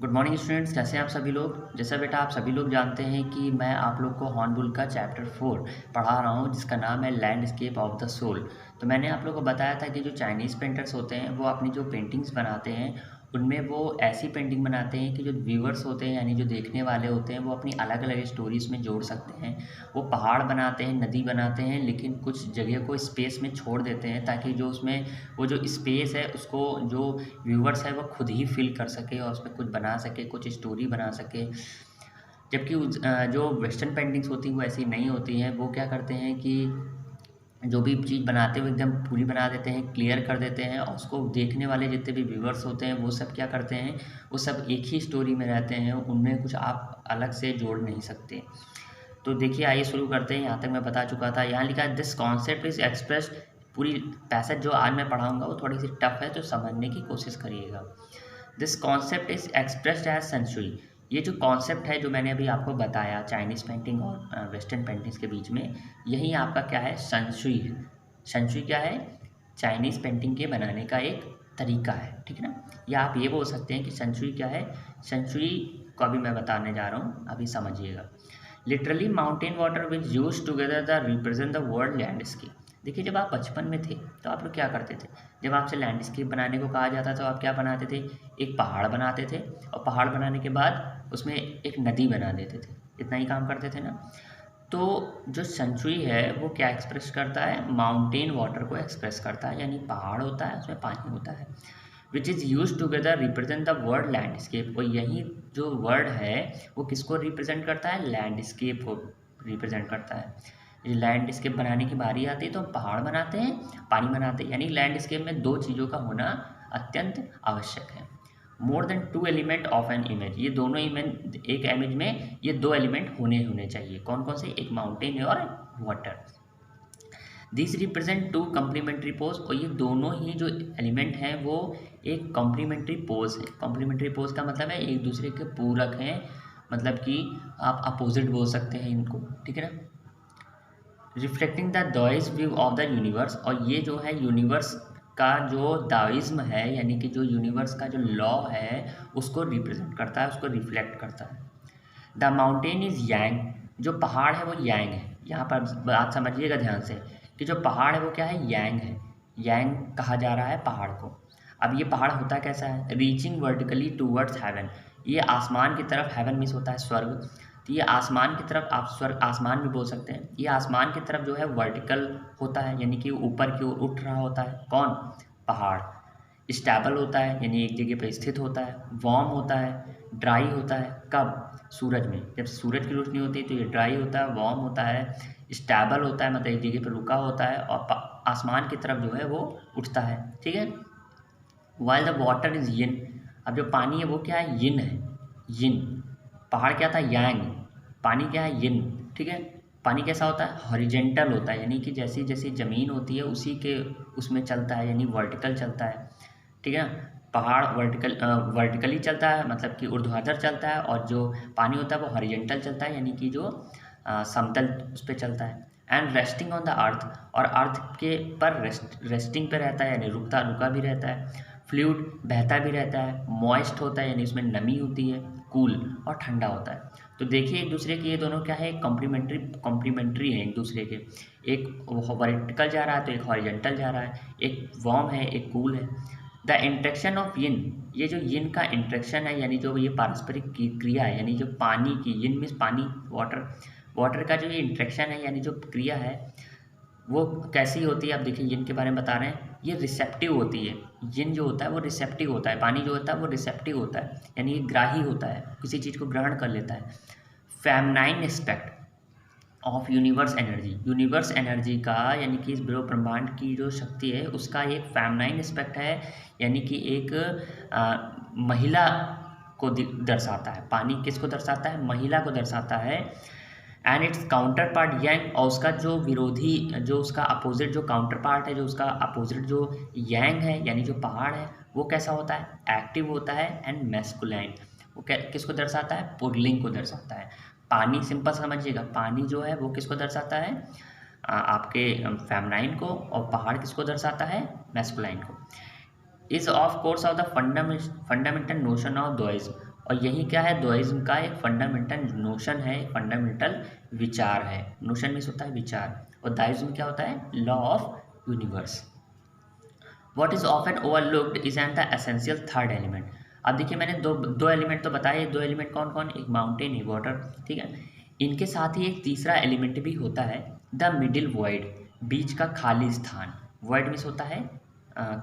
Good morning students, कैसे हैं आप सभी लोग। जैसा बेटा आप सभी लोग जानते हैं कि मैं आप लोग को हॉर्नबुल का चैप्टर 4 पढ़ा रहा हूं, जिसका नाम है लैंडस्केप ऑफ द सोल। तो मैंने आप लोग को बताया था कि जो चाइनीज़ पेंटर्स होते हैं वो अपनी जो पेंटिंग्स बनाते हैं उनमें वो ऐसी पेंटिंग बनाते हैं कि जो व्यूअर्स होते हैं यानी जो देखने वाले होते हैं वो अपनी अलग अलग स्टोरीज में जोड़ सकते हैं। वो पहाड़ बनाते हैं, नदी बनाते हैं, लेकिन कुछ जगह को स्पेस में छोड़ देते हैं ताकि जो उसमें वो जो स्पेस है उसको जो व्यूअर्स है वो खुद ही फिल कर सके और उसमें कुछ बना सके, कुछ स्टोरी बना सके। जबकि जो वेस्टर्न पेंटिंग्स होती हैं वो ऐसी नहीं होती हैं। वो क्या करते हैं कि जो भी चीज़ बनाते हुए एकदम पूरी बना देते हैं, क्लियर कर देते हैं, और उसको देखने वाले जितने भी व्यूअर्स होते हैं वो सब क्या करते हैं, वो सब एक ही स्टोरी में रहते हैं, उनमें कुछ आप अलग से जोड़ नहीं सकते। तो देखिए, आइए शुरू करते हैं। यहाँ तक मैं बता चुका था। यहाँ लिखा है दिस कॉन्सेप्ट इज एक्सप्रेस्ड। पूरी पैसेज जो आज मैं पढ़ाऊँगा वो थोड़ी सी टफ है, तो समझने की कोशिश करिएगा। This concept is expressed as sansui. ये जो कॉन्सेप्ट है जो मैंने अभी आपको बताया चाइनीज़ पेंटिंग और वेस्टर्न पेंटिंग्स के बीच में, यही आपका क्या है, सेंसुई है। सेंसुई क्या है, चाइनीज़ पेंटिंग के बनाने का एक तरीका है, ठीक है ना। या आप ये बोल सकते हैं कि सेंसुई क्या है। सेंसुई को अभी मैं बताने जा रहा हूँ, अभी समझिएगा। Literally mountain water which use together the represent the world landscape. देखिए, जब आप बचपन में थे तो आप लोग क्या करते थे, जब आपसे लैंडस्केप बनाने को कहा जाता तो आप क्या बनाते थे, एक पहाड़ बनाते थे, और पहाड़ बनाने के बाद उसमें एक नदी बना देते थे। इतना ही काम करते थे ना। तो जो सेंचुरी है वो क्या एक्सप्रेस करता है, माउंटेन वाटर को एक्सप्रेस करता है, यानी पहाड़ होता है उसमें पानी होता है, which is use together represent the world landscape. और यही जो वर्ड है वो किसको रिप्रेजेंट करता है, लैंडस्केप को रिप्रेजेंट करता है। ये लैंडस्केप बनाने की बारी आती है तो हम पहाड़ बनाते हैं, पानी बनाते हैं, यानी लैंडस्केप में दो चीज़ों का होना अत्यंत आवश्यक है। More than two element of an image, ये दोनों इमेज, एक इमेज में ये दो एलिमेंट होने चाहिए। कौन कौन से, एक माउंटेन है और water. This represent two complementary poles, और ये दोनों ही जो एलिमेंट हैं वो एक कॉम्प्लीमेंट्री पोज है। कॉम्प्लीमेंट्री पोज का मतलब है एक दूसरे के पूरक हैं, मतलब कि आप अपोजिट बोल सकते हैं इनको, ठीक है ना। Reflecting the Daoist view of the universe, और ये जो है यूनिवर्स का जो दाइज्म है, यानी कि जो यूनिवर्स का जो लॉ है उसको रिप्रेजेंट करता है, उसको रिफ्लेक्ट करता है। द माउंटेन इज़ यांग, जो पहाड़ है वो यांग है। यहाँ पर बात समझिएगा ध्यान से कि जो पहाड़ है वो क्या है, यांग है। यांग कहा जा रहा है पहाड़ को। अब ये पहाड़ होता कैसा है, रीचिंग वर्टिकली टूवर्ड्स हेवन, ये आसमान की तरफ, हेवन मीन्स होता है स्वर्ग, तो ये आसमान की तरफ, आप स्वर्ग आसमान भी बोल सकते हैं, ये आसमान की तरफ जो है वर्टिकल होता है, यानी कि ऊपर की ओर उठ रहा होता है। कौन, पहाड़। स्टेबल होता है, यानी एक जगह पर स्थित होता है। वार्म होता है, ड्राई होता है, कब, सूरज में, जब सूरज की रोशनी होती है तो ये ड्राई होता है, वार्म होता है। स्टेबल होता है, मतलब एक जगह पर रुका होता है, और आसमान की तरफ जो है वो उठता है, ठीक है। वाइल द वाटर इज यिन, अब जो पानी है वो क्या है, यिन है, यिन। पहाड़ क्या था, यांग, पानी क्या है, यिन, ठीक है। पानी कैसा होता है, हॉरिजेंटल होता है, यानी कि जैसी जैसी ज़मीन होती है उसी के उसमें चलता है, यानी वर्टिकल चलता है, ठीक है ना। पहाड़ वर्टिकली चलता है, मतलब कि ऊर्ध्वाधर चलता है, और जो पानी होता है वो हॉरिजेंटल चलता है, यानी कि जो समतल उस पर चलता है। And resting on the earth, और अर्थ के पर रेस्टिंग पे रहता है, यानी रुका भी रहता है। फ्लूइड, बहता भी रहता है। मॉइस्ट होता है, यानी उसमें नमी होती है। कूल, और ठंडा होता है। तो देखिए एक दूसरे के ये दोनों क्या है, कॉम्प्लीमेंट्री हैं एक दूसरे के। एक वर्टिकल जा रहा है तो एक हॉरिजेंटल जा रहा है, एक वार्म है एक कूल है। द इंट्रैक्शन ऑफ यिन, ये जो यिन का इंट्रैक्शन है, यानी जो ये पारस्परिक क्रिया है, यानी जो पानी की, यिन मीन्स पानी, वाटर, वाटर का जो ये इंट्रैक्शन है यानी जो क्रिया है वो कैसी होती है। आप देखिए यिन के बारे में बता रहे हैं, ये रिसेप्टिव होती है। यिन जो होता है वो रिसेप्टिव होता है, पानी जो होता है वो रिसेप्टिव होता है, यानी ये ग्राही होता है, किसी चीज़ को ग्रहण कर लेता है। Feminine aspect of universe energy, universe energy का, यानी कि इस ब्रह्मांड की जो शक्ति है उसका एक फेमनाइन एस्पेक्ट है, यानी कि एक महिला को दर्शाता है। पानी किसको दर्शाता है, महिला को दर्शाता है। एंड इट्स काउंटर पार्ट यांग, और उसका जो विरोधी, जो उसका अपोजिट, जो काउंटर पार्ट है, जो उसका अपोजिट जो यांग है, यानी जो पहाड़ है वो कैसा होता है, एक्टिव होता है एंड मैस्कुलाइन। वो किसको दर्शाता है, पुल्लिंग को दर्शाता है। पानी सिंपल समझिएगा, पानी जो है वो किसको दर्शाता है, आपके फेमनाइन को, और पहाड़ किसको दर्शाता है, मैस्कुलाइन को। Is of course of the fundamental notion of Daoist, और यही क्या है, द्वैज्म का एक फंडामेंटल नोशन है, फंडामेंटल विचार है। नोशन मीन्स होता है विचार, और दाइज्म क्या होता है, law of universe. What is often overlooked is and the essential third element. अब देखिए मैंने दो एलिमेंट तो बताए, दो एलिमेंट कौन कौन, एक माउंटेन एक वाटर, ठीक है। इनके साथ ही एक तीसरा एलिमेंट भी होता है, द मिडिल वॉइड, बीच का खाली स्थान। वॉइड मीन्स होता है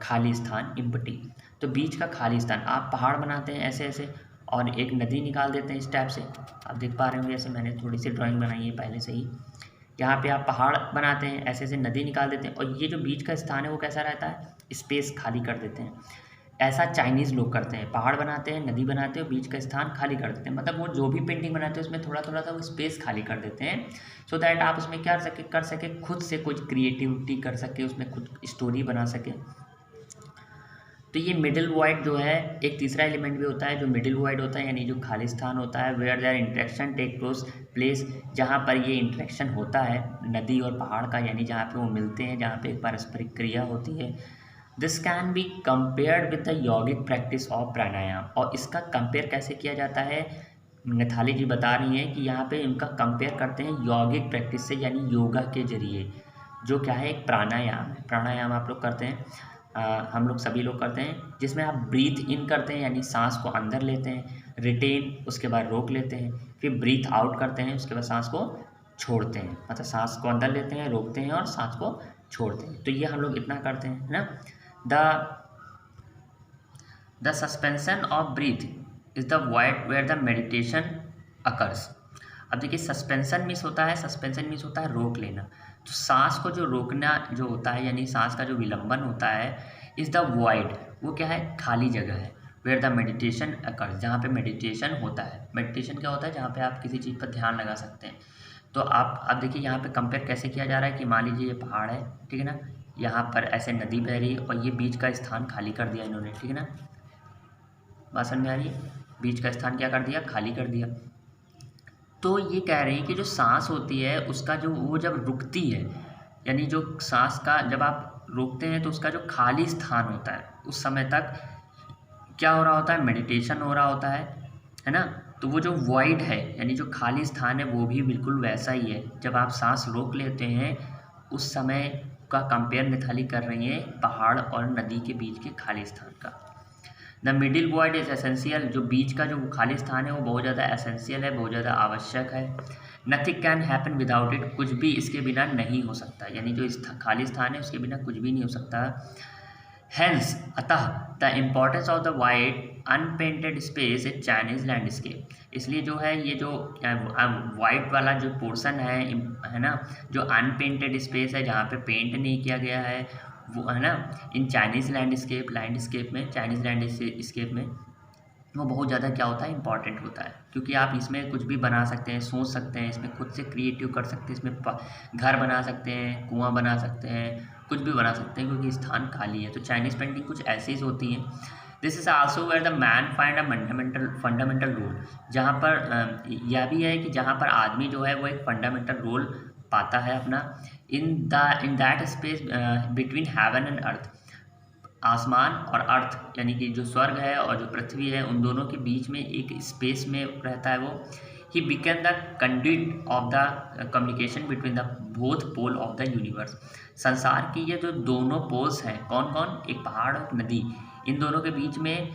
खाली स्थान, इम्पटी। तो बीच का खाली स्थान, आप पहाड़ बनाते हैं ऐसे ऐसे और एक नदी निकाल देते हैं इस टाइप से, आप देख पा रहे होंगे, ऐसे मैंने थोड़ी सी ड्राइंग बनाई है पहले से ही। यहाँ पे आप पहाड़ बनाते हैं, ऐसे ऐसे नदी निकाल देते हैं, और ये जो बीच का स्थान है वो कैसा रहता है, स्पेस खाली कर देते हैं। ऐसा चाइनीज़ लोग करते हैं, पहाड़ बनाते हैं, नदी बनाते हैं, बीच का स्थान खाली कर देते हैं। मतलब वो जो भी पेंटिंग बनाते हैं उसमें थोड़ा थोड़ा सा वो स्पेस खाली कर देते हैं, सो दैट आप उसमें क्या कर सके, खुद से कुछ क्रिएटिविटी कर सके, उसमें खुद स्टोरी बना सके। तो ये मिडिल वॉइड जो है, एक तीसरा एलिमेंट भी होता है जो मिडिल वॉइड होता है, यानी जो खाली स्थान होता है, where there interaction take place, जहाँ पर ये इंटरेक्शन होता है नदी और पहाड़ का, यानी जहाँ पे वो मिलते हैं, जहाँ पे एक पारस्परिक क्रिया होती है। This can be compared with the यौगिक प्रैक्टिस ऑफ प्राणायाम। और इसका कंपेयर कैसे किया जाता है, मिथाली जी बता रही हैं कि यहाँ पे इनका कंपेयर करते हैं यौगिक प्रैक्टिस से, यानी योगा के जरिए, जो क्या है एक प्राणायाम है। प्राणायाम आप लोग करते हैं, हम लोग सभी लोग करते हैं, जिसमें आप ब्रीथ इन करते हैं, यानी सांस को अंदर लेते हैं, रिटेन, उसके बाद रोक लेते हैं, फिर ब्रीथ आउट करते हैं, उसके बाद सांस को छोड़ते हैं, मतलब सांस को अंदर लेते हैं, रोकते हैं और सांस को छोड़ते हैं। तो ये हम लोग इतना करते हैं, है ना। The suspension of breath is the void where the meditation occurs. अब देखिए सस्पेंशन मीन्स होता है, सस्पेंशन मीन्स होता है रोक लेना। तो सांस को जो रोकना जो होता है, यानी सांस का जो विलंबन होता है, इज द वॉइड, वो क्या है, खाली जगह है, वेयर द मेडिटेशन अकर्स, जहाँ पे मेडिटेशन होता है। मेडिटेशन क्या होता है, जहाँ पे आप किसी चीज़ पर ध्यान लगा सकते हैं। तो आप अब देखिए यहाँ पे कंपेयर कैसे किया जा रहा है कि मान लीजिए ये पहाड़ है, ठीक है ना, यहाँ पर ऐसे नदी बह रही है और ये बीच का स्थान खाली कर दिया इन्होंने, ठीक है ना, बात समझ में आ रही है, बीच का स्थान क्या कर दिया, खाली कर दिया। तो ये कह रहे हैं कि जो सांस होती है उसका जो वो जब रुकती है, यानी जो सांस का जब आप रोकते हैं तो उसका जो खाली स्थान होता है उस समय तक क्या हो रहा होता है, मेडिटेशन हो रहा होता है ना। तो वो जो वॉइड है, यानी जो खाली स्थान है, वो भी बिल्कुल वैसा ही है। जब आप सांस रोक लेते हैं उस समय का कंपेयर मिथाली कर रही है पहाड़ और नदी के बीच के खाली स्थान का। The middle void is essential, जो बीच का जो खाली स्थान है वो बहुत ज़्यादा एसेंशियल है, बहुत ज़्यादा आवश्यक है। Nothing can happen without it, कुछ भी इसके बिना नहीं हो सकता, यानी जो खाली स्थान है उसके बिना कुछ भी नहीं हो सकता। हैंस अतः the importance of the wide unpainted space A Chinese landscape, इसलिए जो है ये जो वाइट वाला जो पोर्शन है ना, जो अनपेंटेड स्पेस है जहाँ पे पेंट नहीं किया गया है, वो है ना, इन चाइनीज़ लैंडस्केप में, चाइनीज़ लैंडस्केप में वो बहुत ज़्यादा क्या होता है, इंपॉर्टेंट होता है, क्योंकि आप इसमें कुछ भी बना सकते हैं, सोच सकते हैं, इसमें खुद से क्रिएटिव कर सकते हैं, इसमें घर बना सकते हैं, कुआं बना सकते हैं, कुछ भी बना सकते हैं, क्योंकि स्थान खाली है। तो चाइनीज़ पेंटिंग कुछ ऐसी ही होती हैं। This is also where the man find a fundamental role, जहाँ पर यह भी है कि जहाँ पर आदमी जो है वो एक फंडामेंटल रोल पाता है अपना, in that space between heaven and earth, आसमान और अर्थ, यानी कि जो स्वर्ग है और जो पृथ्वी है, उन दोनों के बीच में एक स्पेस में रहता है वो। He became the conduct of the communication between the both pole of the universe. संसार की ये जो दोनों पोल्स हैं, कौन कौन, एक पहाड़ और नदी, इन दोनों के बीच में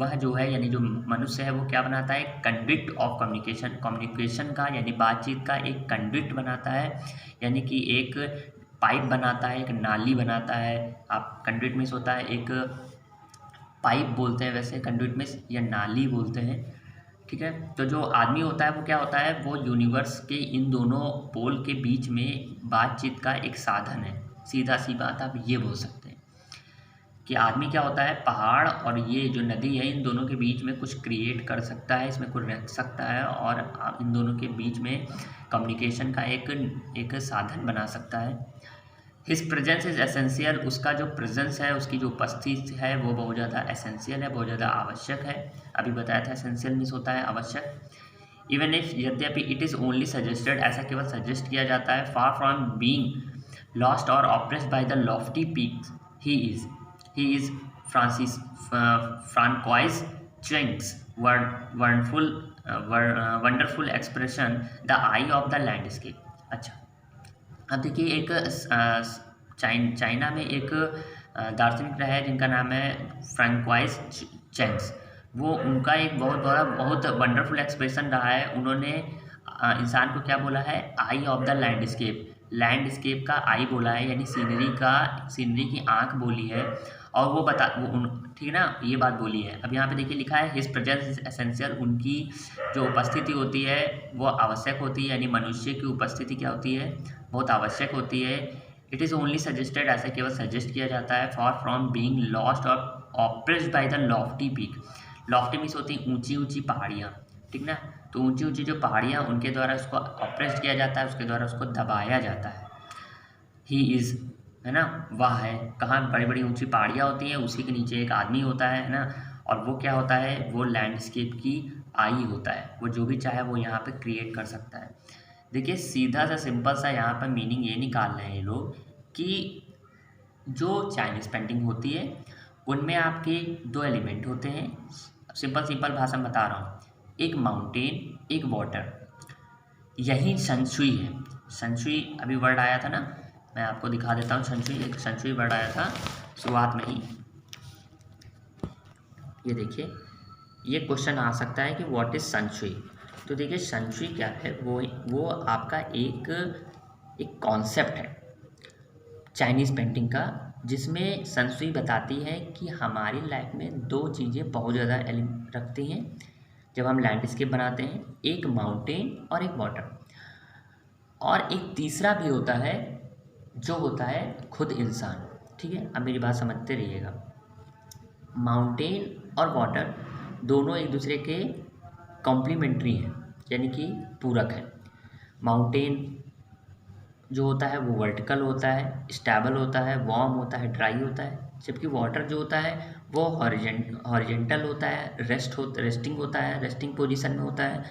वह जो है, यानी जो मनुष्य है वो क्या बनाता है, कंडक्ट ऑफ कम्युनिकेशन का, यानी बातचीत का एक कंडक्ट बनाता है, यानी कि एक पाइप बनाता है, एक नाली बनाता है। आप कंडक्ट में होता है, एक पाइप बोलते हैं वैसे कंडक्ट में, या नाली बोलते हैं, ठीक है। तो जो आदमी होता है वो क्या होता है, वो यूनिवर्स के इन दोनों पोल के बीच में बातचीत का एक साधन है। सीधा सी बात आप ये बोल सकते हैं कि आदमी क्या होता है, पहाड़ और ये जो नदी है, इन दोनों के बीच में कुछ क्रिएट कर सकता है, इसमें कुछ रख सकता है, और इन दोनों के बीच में कम्युनिकेशन का एक साधन बना सकता है। हिज प्रेजेंस इज एसेंशियल, उसका जो प्रेजेंस है, उसकी जो उपस्थिति है वो बहुत ज़्यादा एसेंशियल है, बहुत ज़्यादा आवश्यक है। अभी बताया था एसेंशियल मीन्स होता है आवश्यक। इवन इफ, यद्यपि इट इज़ ओनली सजेस्टेड, ऐसा केवल सजेस्ट किया जाता है। फार फ्रॉम बीइंग लॉस्ट और oppressed by the Lofty peaks he is François Chang's wonderful expression the I of the landscape. अच्छा, अब देखिए एक चाइना में एक दार्शनिक रहा है जिनका नाम है फ्रैंकवाइज चेंग्स। वो उनका एक बहुत वंडरफुल एक्सप्रेशन रहा है। उन्होंने इंसान को क्या बोला है, आई ऑफ द लैंडस्केप। लैंडस्केप का आई बोला है, यानी सीनरी की आंख बोली है। और ठीक है ना, ये बात बोली है। अब यहाँ पे देखिए लिखा है हिज प्रेजेंस इज एसेंशियल। उनकी जो उपस्थिति होती है वो आवश्यक होती है, यानी मनुष्य की उपस्थिति क्या होती है, बहुत आवश्यक होती है। इट इज़ ओनली सजेस्टेड, ऐसा केवल सजेस्ट किया जाता है। फॉर फ्रॉम बीइंग लॉस्ट और oppressed by the Lofty peak. Lofty means होती हैं ऊंची ऊंची पहाड़ियाँ, ठीक ना। तो ऊंची ऊंची जो पहाड़ियाँ, उनके द्वारा उसको ऑप्रेस्ड किया जाता है, उसके द्वारा उसको दबाया जाता है। ही इज़, है ना, वह है। कहाँ बड़ी बड़ी ऊंची पहाड़ियाँ होती हैं, उसी के नीचे एक आदमी होता है ना। और वो क्या होता है, वो लैंडस्केप की आई होता है। वो जो भी चाहे वो यहाँ पे क्रिएट कर सकता है। देखिए सीधा सा सिंपल सा यहाँ पर मीनिंग ये निकाल रहे हैं ये लोग कि जो चाइनीज़ पेंटिंग होती है उनमें आपके दो एलिमेंट होते हैं। सिंपल भाषा में बता रहा हूँ, एक माउंटेन, एक वाटर। यही संशुई है। संशुई अभी वर्ड आया था ना, मैं आपको दिखा देता हूँ। एक संशुई वर्ड आया था शुरुआत में ही। ये देखिए, ये क्वेश्चन आ सकता है कि व्हाट इज़ संशुई। तो देखिए संशुई क्या है, वो आपका एक कॉन्सेप्ट है चाइनीज़ पेंटिंग का, जिसमें संशुई बताती है कि हमारी लाइफ में दो चीज़ें बहुत ज़्यादा रखती हैं जब हम लैंडस्केप बनाते हैं, एक माउंटेन और एक वाटर। और एक तीसरा भी होता है जो होता है खुद इंसान। ठीक है, अब मेरी बात समझते रहिएगा। माउंटेन और वाटर दोनों एक दूसरे के कॉम्प्लीमेंट्री हैं, यानी कि पूरक है। माउंटेन जो होता है वो वर्टिकल होता है, स्टेबल होता है, वार्म होता है, ड्राई होता है। जबकि वाटर जो होता है वो हॉरिजेंटल होता है, रेस्टिंग होता है, रेस्टिंग पोजीशन में होता है,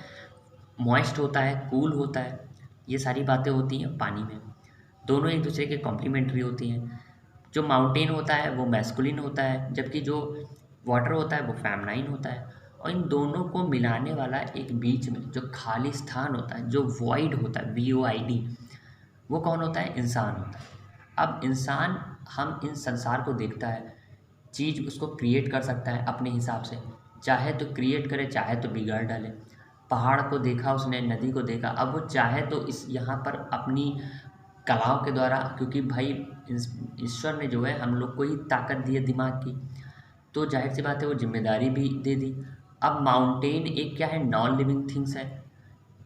मॉइस्ट होता है, कूल होता है। ये सारी बातें होती हैं पानी में। दोनों एक दूसरे के कॉम्प्लीमेंट्री होती हैं। जो माउंटेन होता है वो मैस्कुलिन होता है, जबकि जो वाटर होता है वो फेमनाइन होता है। और इन दोनों को मिलाने वाला एक बीच में जो खाली स्थान होता है, जो वॉइड होता है, VOID, वो कौन होता है, इंसान होता है। अब इंसान, हम इन संसार को देखता है, चीज़ उसको क्रिएट कर सकता है अपने हिसाब से, चाहे तो क्रिएट करे, चाहे तो बिगाड़ डाले। पहाड़ को देखा उसने, नदी को देखा, अब वो चाहे तो इस यहाँ पर अपनी कलाओं के द्वारा, क्योंकि भाई ईश्वर ने जो है हम लोग को ही ताकत दी है दिमाग की, तो जाहिर सी बात है वो जिम्मेदारी भी दे दी। अब माउंटेन एक क्या है, नॉन लिविंग थिंग्स है।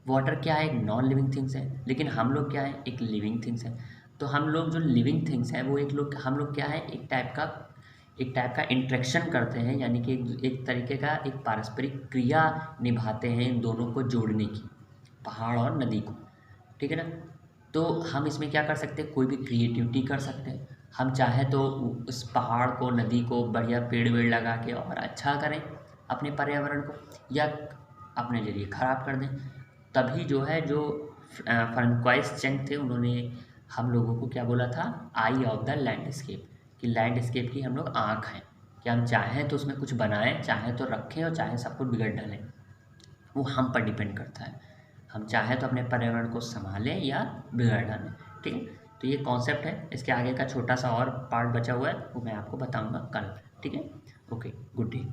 वाटर क्या है, एक नॉन लिविंग थिंग्स है। लेकिन हम लोग क्या है, एक लिविंग थिंग्स है। तो हम लोग जो लिविंग थिंग्स है वो हम लोग क्या है, एक टाइप का इंट्रैक्शन करते हैं, यानी कि एक तरीके का एक पारस्परिक क्रिया निभाते हैं इन दोनों को जोड़ने की, पहाड़ और नदी को। ठीक है ना। तो हम इसमें क्या कर सकते हैं, कोई भी क्रिएटिविटी कर सकते हैं। हम चाहे तो उस पहाड़ को, नदी को बढ़िया पेड़ वेड़ लगा के और अच्छा करें अपने पर्यावरण को, या अपने जरिए ख़राब कर दें। तभी जो है, जो फ्रांकोइस चेंग थे, उन्होंने हम लोगों को क्या बोला था, आई ऑफ द लैंडस्केप, कि लैंडस्केप की हम लोग आँख हैं, कि हम चाहें तो उसमें कुछ बनाएं, चाहें तो रखें, और चाहें सब कुछ बिगड़ डालें। वो हम पर डिपेंड करता है। हम चाहें तो अपने पर्यावरण को संभालें या बिगाड़ डालें। ठीक है, तो ये कॉन्सेप्ट है। इसके आगे का छोटा सा और पार्ट बचा हुआ है, वो मैं आपको बताऊंगा कल। ठीक है, ओके, गुड डे।